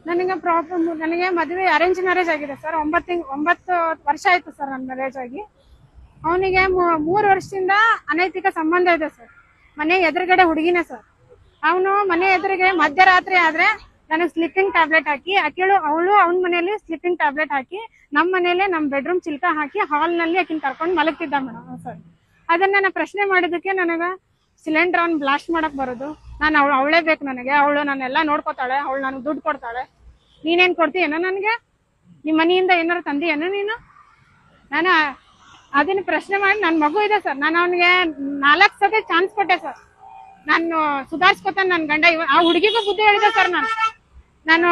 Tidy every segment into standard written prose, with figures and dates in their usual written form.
ನನಗೆ ಪ್ರಾಬ್ಲಮ್, ನನಗೆ ಮದುವೆ ಅರೇಂಜ್ ಮ್ಯಾರೇಜ್ ಆಗಿದೆ ಸರ್. 9 ವರ್ಷ ಆಯ್ತು ಸರ್ ನನ್ನ ಮ್ಯಾರೇಜ್ ಆಗಿ. ಅವನಿಗೆ 3 ವರ್ಷದಿಂದ ಅನೈತಿಕ ಸಂಬಂಧ ಇದೆ ಸರ್. ಮನೆ ಎದುರುಗಡೆ ಹುಡುಗಿನೇ ಸರ್. ಅವನು ಮನೆ ಎದುರಿಗೆ ಮಧ್ಯರಾತ್ರಿ ಆದ್ರೆ ನನಗೆ ಸ್ಲೀಪಿಂಗ್ ಟ್ಯಾಬ್ಲೆಟ್ ಹಾಕಿ, ಅವಳು ಅವನ ಮನೆಯಲ್ಲಿ ಸ್ಲೀಪಿಂಗ್ ಟ್ಯಾಬ್ಲೆಟ್ ಹಾಕಿ, ನಮ್ಮ ಮನೇಲೆ ನಮ್ ಬೆಡ್ರೂಮ್ ಚಿಲ್ಕ ಹಾಕಿ ಹಾಲ್ ನಲ್ಲಿ ಆಕಿನ ಕರ್ಕೊಂಡು ಮಲಗ್ತಿದ್ದ ಮೇಡಮ್ ಸರ್. ಅದನ್ನ ನಾನು ಪ್ರಶ್ನೆ ಮಾಡಿದಕ್ಕೆ ನನಗ ಸಿಲಿಂಡರ್ ಅವ್ನ್ ಬ್ಲಾಸ್ಟ್ ಮಾಡಕ್ ಬರೋದು, ನಾನು ಅವಳೇ ಬೇಕು ನನಗೆ, ಅವಳು ನಾನೆಲ್ಲಾ ನೋಡ್ಕೋತಾಳೆ, ಅವಳು ನನಗೆ ದುಡ್ಡು ಕೊಡ್ತಾಳೆ, ನೀನೇನ್ ಕೊಡ್ತೀಯೇನೋ ನನಗೆ, ನಿಮ್ ಮನೆಯಿಂದ ಏನಾರು ತಂದಿಯೇನೋ ನೀನು? ನಾನು ಅದನ್ನ ಪ್ರಶ್ನೆ ಮಾಡಿ, ನನ್ ಮಗು ಇದೆ ಸರ್, ನಾನು ಅವನಿಗೆ 4 ಸತಿ ಚಾನ್ಸ್ ಕೊಟ್ಟೆ ಸರ್. ನಾನು ಸುಧಾರಿಸ್ಕೊತಾನೆ ನನ್ ಗಂಡ. ಆ ಹುಡುಗಿಗೂ ಬುದ್ಧಿ ಹೇಳಿದೆ ಸರ್. ನಾನು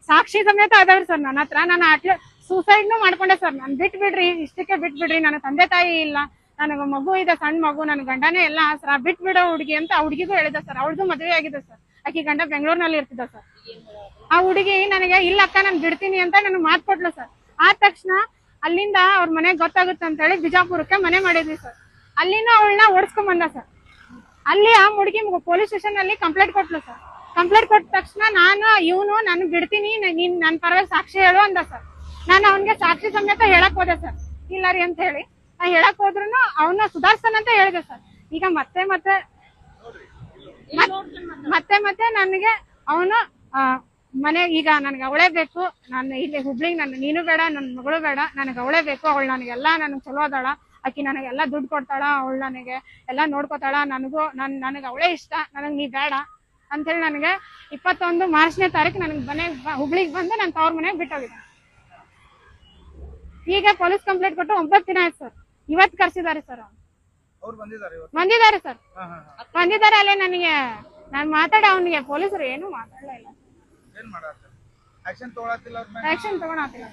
ಸಾಕ್ಷಿ ಸಮೇತ ಅದಾವ್ರಿ ಸರ್ ನನ್ನ ಹತ್ರ. ನಾನು ಸೂಸೈಡ್ನು ಮಾಡ್ಕೊಂಡೆ ಸರ್. ನಾನು ಬಿಟ್ಬಿಡ್ರಿ, ಇಷ್ಟಕ್ಕೆ ಬಿಟ್ಬಿಡ್ರಿ, ನನ್ನ ತಂದೆ ತಾಯಿ ಇಲ್ಲ, ನನಗ ಮಗು ಇದೆ, ಸಣ್ಣ ಮಗು, ನನ್ ಗಂಡನೇ ಎಲ್ಲ ಸರ್, ಬಿಟ್ಬಿಡೋ ಹುಡುಗಿ ಅಂತ ಆ ಹುಡುಗಿಗೂ ಹೇಳಿದೆ ಸರ್. ಅವಳದು ಮದುವೆ ಆಗಿದೆ ಸರ್. ಆಕಿ ಗಂಡ ಬೆಂಗಳೂರಿನಲ್ಲಿ ಇರ್ತಿದ್ದ ಸರ್. ಆ ಹುಡುಗಿ ನನಗೆ ಇಲ್ಲ ಅಕ್ಕ ನಾನು ಬಿಡ್ತೀನಿ ಅಂತ ನನಗೆ ಮಾತು ಕೊಟ್ಲು ಸರ್. ಆದ ತಕ್ಷಣ ಅಲ್ಲಿಂದ ಅವ್ರ ಮನೆಗೆ ಗೊತ್ತಾಗುತ್ತೆ ಅಂತ ಹೇಳಿ ಬಿಜಾಪುರಕ್ಕೆ ಮನೆ ಮಾಡಿದ್ವಿ ಸರ್. ಅಲ್ಲಿಂದ ಅವಳನ್ನ ಓಡಿಸ್ಕೊಂಡ್ ಬಂದ ಸರ್. ಅಲ್ಲಿ ಆ ಹುಡುಗಿ ಪೊಲೀಸ್ ಸ್ಟೇಷನ್ ಅಲ್ಲಿ ಕಂಪ್ಲೇಂಟ್ ಕೊಟ್ಲು ಸರ್. ಕಂಪ್ಲೇಂಟ್ ಕೊಟ್ಟ ತಕ್ಷಣ ನಾನು ಬಿಡ್ತೀನಿ, ನೀನ್ ನನ್ನ ಪರವಾಗಿ ಸಾಕ್ಷಿ ಹೇಳು ಅಂದ ಸರ್. ನಾನು ಅವನ್ಗೆ ಸಾಕ್ಷಿ ಸಮೇತ ಹೇಳಕ್ ಹೋದೆ ಸರ್. ಇಲ್ಲ ರೀ ಅಂತ ಹೇಳಿ ಹೇಳಕ್ ಹೋದ್ರು ಅವನ್ನ ಸುಧಾರ್ಸನಂತ ಹೇಳಿದೆ ಸರ್. ಈಗ ಮತ್ತೆ ನನಗೆ ಅವನು ಮನೆ ಈಗ ನನಗೆ ಅವಳೇ ಬೇಕು, ನಾನು ಇಲ್ಲಿ ಹುಬ್ಳಿಗೆ ನೀನು ಬೇಡ, ನನ್ನ ಮಗಳು ಬೇಡ, ನನಗೆ ಅವಳೇ ಬೇಕು, ಅವಳು ನನಗೆಲ್ಲ ನನಗೆ ಚಲೋ ಅದಾಳ, ಆಕಿ ನನಗೆಲ್ಲ ದುಡ್ಡು ಕೊಡ್ತಾಳ, ಅವಳು ನನಗೆ ಎಲ್ಲ ನೋಡ್ಕೋತಾಳ, ನನಗೆ ಅವಳೇ ಇಷ್ಟ, ನನಗೆ ನೀ ಬೇಡ ಅಂತೇಳಿ ನನಗೆ 21 ಮಾರ್ಚ್ನೇ ತಾರೀಕು ನನಗೆ ಹುಬ್ಳಿಗೆ ಬಂದು ನಾನು ತವ್ರ ಮನೆಗೆ ಬಿಟ್ಟೋಗಿದ್ದೆ. ಈಗ ಪೊಲೀಸ್ ಕಂಪ್ಲೇಂಟ್ ಕೊಟ್ಟು 9 ದಿನ ಆಯ್ತು ಸರ್. ಇವತ್ತು ಕರ್ಸಿದ್ದಾರೆ ಸರ್. ಬಂದಿದ್ದಾರೆ ಸರ್, ಬಂದಿದ್ದಾರೆ. ಅಲ್ಲೇ ನನಗೆ ನಾನು ಅವನಿಗೆ ಪೊಲೀಸರು ಏನು ಮಾತಾಡಲೇ ಇಲ್ಲ, ಆಕ್ಷನ್ ತಗೊಳತಿಲ್ಲ.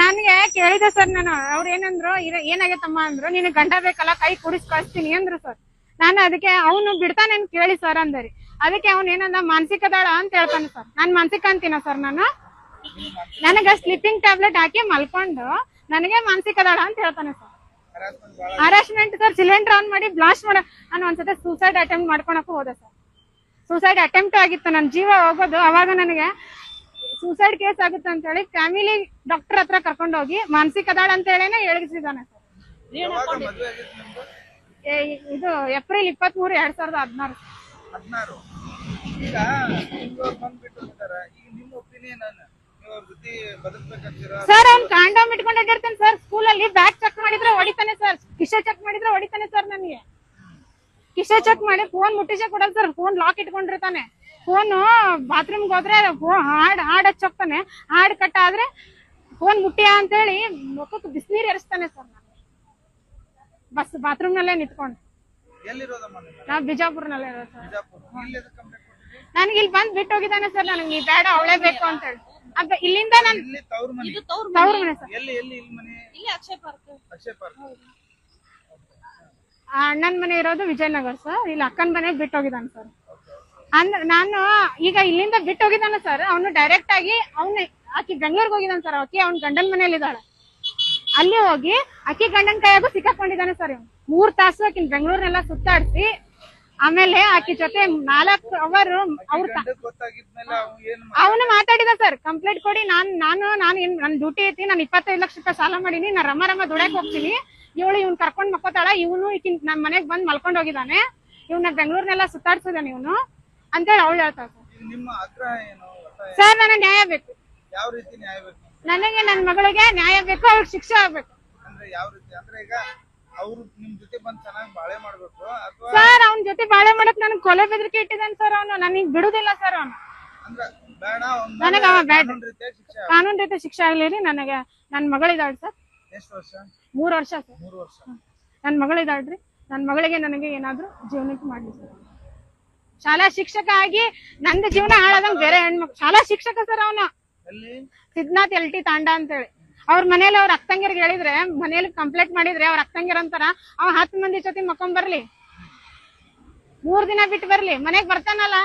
ನನ್ಗೆ ಕೇಳಿದೆ ಸರ್. ನಾನು ಅವ್ರು ಏನಂದ್ರು, ಏನಾಗೈತಮ್ಮ ಅಂದ್ರು, ನಿನಗೆ ಗಂಡ ಬೇಕಲ್ಲ, ಕೈ ಕುಡಿಸ್ ಕಳಿಸ್ತೀನಿ ಅಂದ್ರು ಸರ್. ನಾನು ಅದಕ್ಕೆ ಅವನು ಬಿಡ್ತಾನೆ ಕೇಳಿ ಸರ್ ಅಂದರಿ. ಅದಕ್ಕೆ ಅವ್ನು ಏನಂದ, ಮಾನಸಿಕದಾಳ ಅಂತ ಹೇಳ್ತಾನೆ ಸರ್. ನಾನ್ ಮಾನಸಿಕ ಅಂತೀನ ಸರ್? ನನಗ ಸ್ಲೀಪಿಂಗ್ ಟ್ಯಾಬ್ಲೆಟ್ ಹಾಕಿ ಮಲ್ಕೊಂಡು ನನಗೆ ಮಾನಸಿಕದಾಳ ಅಂತ ಹೇಳ್ತಾನೆ sir. Harassment sir. Cylinder on ಮಾಡಿ ಬ್ಲಾಸ್ಟ್ ಮಾಡ. ನಾನು ಒಂದ್ಸತಿ ಸೂಸೈಡ್ ಅಟೆಂಪ್ಟ್ ಮಾಡ್ಕೊಳಕ್ಕೂ ಹೋದೆ ಸರ್. ಸೂಸೈಡ್ ಅಟೆಂಪ್ಟ್ ಆಗಿತ್ತು, ನನ್ನ ಜೀವ ಹೋಗೋದು. ಅವಾಗ ನನಗೆ ಸೂಸೈಡ್ ಕೇಸ್ ಆಗುತ್ತೆ ಅಂತ ಹೇಳಿ ಫ್ಯಾಮಿಲಿ ಡಾಕ್ಟರ್ ಹತ್ರ ಕರ್ಕೊಂಡೋಗಿ ಮಾನಸಿಕದಾಳ ಅಂತ ಹೇಳಿನೇ ಹೇಳಿಸಿದಾನೆ ಸರ್. ಇದು ಏಪ್ರಿಲ್ 23, 2016 ಸರ್. ಅವ್ನು ಕಾಂಡೋಮ್ ಇಟ್ಕೊಂಡು ಅಡ್ಡಿರ್ತಾನೆ ಸರ್. ಸ್ಕೂಲಲ್ಲಿ ಬ್ಯಾಗ್ ಚೆಕ್ ಮಾಡಿದ್ರೆ ಹೊಡಿತಾನೆ ಸರ್, ಕಿಶೆ ಚೆಕ್ ಮಾಡಿದ್ರೆ ಹೊಡಿತಾನೆ ಸರ್. ನನಗೆ ಕಿಶೆ ಚೆಕ್ ಮಾಡಿ ಫೋನ್ ಮುಟ್ಟಿಸೇ ಕೊಡಲ್ಲ ಸರ್. ಫೋನ್ ಲಾಕ್ ಇಟ್ಕೊಂಡಿರ್ತಾನೆ. ಫೋನು ಬಾತ್ರೂಮ್ಗೆ ಹೋದ್ರೆ ಹಾಡ್ ಹಚ್ಚೋಗ್ತಾನೆ. ಹಾಡ್ ಕಟ್ ಆದ್ರೆ ಫೋನ್ ಮುಟ್ಟಿಯ ಅಂತ ಹೇಳಿ ಮುಖಕ್ಕೆ ಬಿಸಿನೀರು ಎರಿಸ್ತಾನೆ ಸರ್. ನಾನು ಬಾತ್ರೂಮ್ ನಲ್ಲೇ ನಿಂತ್ಕೊಂಡು. ನಾವ್ ಬಿಜಾಪುರ್ನಲ್ಲೇ ಇರೋದು ಸರ್. ನನಗೆ ಇಲ್ಲಿ ಬಂದ್ ಬಿಟ್ಟು ಹೋಗಿದ್ದಾನೆ ಸರ್. ನನಗೆ ನೀ ಬೇಡ, ಅವಳೇ ಬೇಕು ಅಂತ ಹೇಳಿ. ಇಲ್ಲಿಂದ ನಾನು ತವ್ರ ಮನೆ ಸರ್. ಅಣ್ಣನ ಮನೆ ಇರೋದು ವಿಜಯನಗರ ಸರ್. ಇಲ್ಲಿ ಅಕ್ಕನ ಮನೆಗೆ ಬಿಟ್ಟು ಹೋಗಿದ್ದಾನೆ ಸರ್. ಅಂದ್ರೆ ನಾನು ಈಗ ಇಲ್ಲಿಂದ ಬಿಟ್ಟು ಹೋಗಿದ್ದಾನೆ ಸರ್. ಅವನು ಡೈರೆಕ್ಟ್ ಆಗಿ ಆಕಿ ಬೆಂಗಳೂರಿಗೆ ಹೋಗಿದ್ದಾನೆ ಸರ್. ಆಕಿ ಅವ್ನ ಗಂಡನ ಮನೇಲಿ ಇದ್ದಾಳೆ. ಅಲ್ಲಿ ಹೋಗಿ ಆಕಿ ಗಂಡನ ಕೈಯಾಗೂ ಸಿಕ್ಕಾಕೊಂಡಿದ್ದಾನೆ ಸರ್. 3 ತಾಸು ಆಕಿನ ಬೆಂಗಳೂರ್ನೆಲ್ಲ ಸುತ್ತಾಡಿಸಿ ಆಮೇಲೆ ಆಕಿ ಜೊತೆ 4 ಅವರ್ ಅವನು ಮಾತಾಡಿದ ಸರ್. ಕಂಪ್ಲೇಂಟ್ ಕೊಡಿ, ನನ್ ಡ್ಯೂಟಿ ಐತಿ, ನಾನು 25 ಲಕ್ಷ ರೂಪಾಯಿ ಸಾಲ ಮಾಡೀನಿ, ನಾನು ರಮ್ಮ ದುಡಕ್ ಹೋಗ್ತೀನಿ, ಇವ್ನ್ ಕರ್ಕೊಂಡ್ ಮಕ್ಕೋತಾಳ, ಇವನು ಈಕಿನ್ ನಮ್ ಮನೆಗ್ ಬಂದ್ ಮಲ್ಕೊಂಡ್ ಹೋಗಿದ್ದಾನೆ, ಇವ್ನ ಬೆಂಗಳೂರ್ನೆಲ್ಲ ಸುತ್ತಾಡ್ಸಿದಾನೆ ಇವನು ಅಂತೇಳಿ ಅವಳು ಹೇಳ್ತಾಳ ಸರ್. ನನಗೆ ನ್ಯಾಯ ಬೇಕು. ನನಗೆ ನನ್ನ ಮಗಳಿಗೆ ನ್ಯಾಯ ಬೇಕು, ಅವ್ರಿಗೆ ಶಿಕ್ಷೆ ಆಗ್ಬೇಕು ಸರ್. ಅವ್ನ ಜೊತೆ ಬಾಳೆ ಮಾಡಕ್ ನನಗೆ ಕೊಲೆ ಬೆದರಿಕೆ ಇಟ್ಟಿದ್ದಾನೆ ಸರ್. ಅವನು ನನಗ್ ಬಿಡುದಿಲ್ಲ ಸರ್. ಅವನು ನನಗ ಕಾನೂನು ರೀತಿ ಶಿಕ್ಷೆ ಆಗ್ಲಿ. ನನಗೆ ನನ್ ಮಗಳಿದಾಳ್ ಸರ್. 3 ವರ್ಷ ಸರ್. ನನ್ ಮಗಳಿದಾಳ್ರಿ. ನನ್ ಮಗಳಿಗೆ ನನಗೆ ಏನಾದ್ರು ಜೀವನಕ್ಕೆ ಮಾಡ್ಲಿ ಸರ್. ಶಾಲಾ ಶಿಕ್ಷಕ ಆಗಿ ನಂದು ಜೀವನ ಹಾಳಾದಂಗ್ ಬೇರೆ ಹೆಣ್ಮಕ್ಳು ಶಾಲಾ ಶಿಕ್ಷಕ ಸರ್. ಅವನು ಸಿದ್ನಾಥ್ LT ತಾಂಡ ಅಂತ ಹೇಳಿ ಅವ್ರ ಮನೇಲಿ ಅವ್ರ ಅಕ್ಕಂಗಿರ್ಗೆ ಹೇಳಿದ್ರೆ, ಮನೇಲಿ ಕಂಪ್ಲೇಂಟ್ ಮಾಡಿದ್ರೆ ಅವ್ರ ಅಕ್ಕಂಗಿರ ಅಂತಾರ, ಅವ 10 ಮಂದಿ ಜೊತೆ ಮಕ್ಕೊಂಡ್ ಬರ್ಲಿ, 3 ದಿನ ಬಿಟ್ಟು ಬರ್ಲಿ, ಮನೆಗ್ ಬರ್ತಾನಲ್ಲ